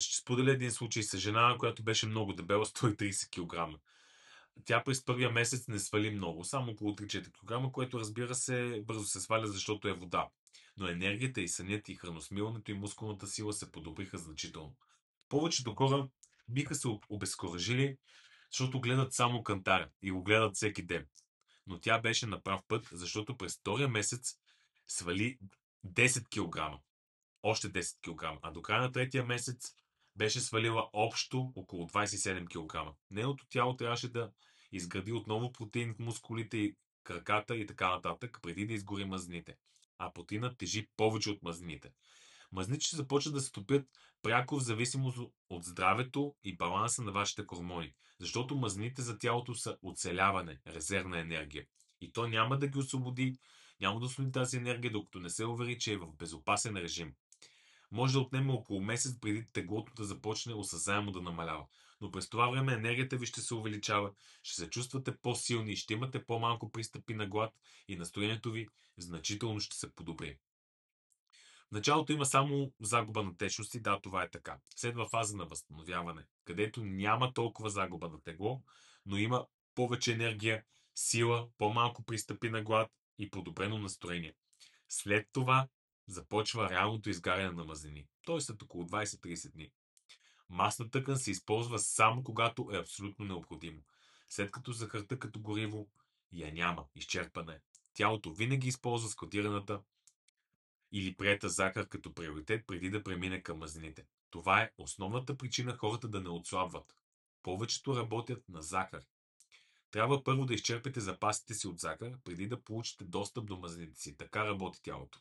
Ще споделя един случай с жена, която беше много дебела, 130 кг. Тя през първия месец не свали много, само около 3-4 кг, което разбира се бързо се сваля, защото е вода. Но енергията и сънят и храносмилането и мускулната сила се подобриха значително. Повечето хора биха се обезкуражили, защото гледат само кантара и го гледат всеки ден. Но тя беше на прав път, защото през втория месец свали 10 кг, още 10 кг, а до края на третия месец беше свалила общо около 27 кг. Нейното тяло трябваше да изгради отново протеин в мускулите и краката и така нататък, преди да изгори мазнините. А протеинът тежи повече от мазнините. Мазните ще започнат да се топят пряко в зависимост от здравето и баланса на вашите хормони. Защото мазнините за тялото са оцеляване, резервна енергия. И то няма да ги освободи, няма да освободи тази енергия, докато не се увери, че е в безопасен режим. Може да отнеме около месец преди теглото да започне осъзнаемо да намалява. Но през това време енергията ви ще се увеличава, ще се чувствате по-силни, ще имате по-малко пристъпи на глад и настроението ви значително ще се подобри. В началото има само загуба на течности, да, това е така. Следва фаза на възстановяване, където няма толкова загуба на тегло, но има повече енергия, сила, по-малко пристъпи на глад и подобрено настроение. След това започва реалното изгаряне на мазнини, т.е. след около 20-30 дни. Масна тъкан се използва само когато е абсолютно необходимо. След като захарта като гориво я няма, изчерпана е. Тялото винаги използва складираната или приета захар като приоритет преди да премине към мазнините. Това е основната причина хората да не отслабват. Повечето работят на захар. Трябва първо да изчерпите запасите си от захар, преди да получите достъп до мазнините си. Така работи тялото.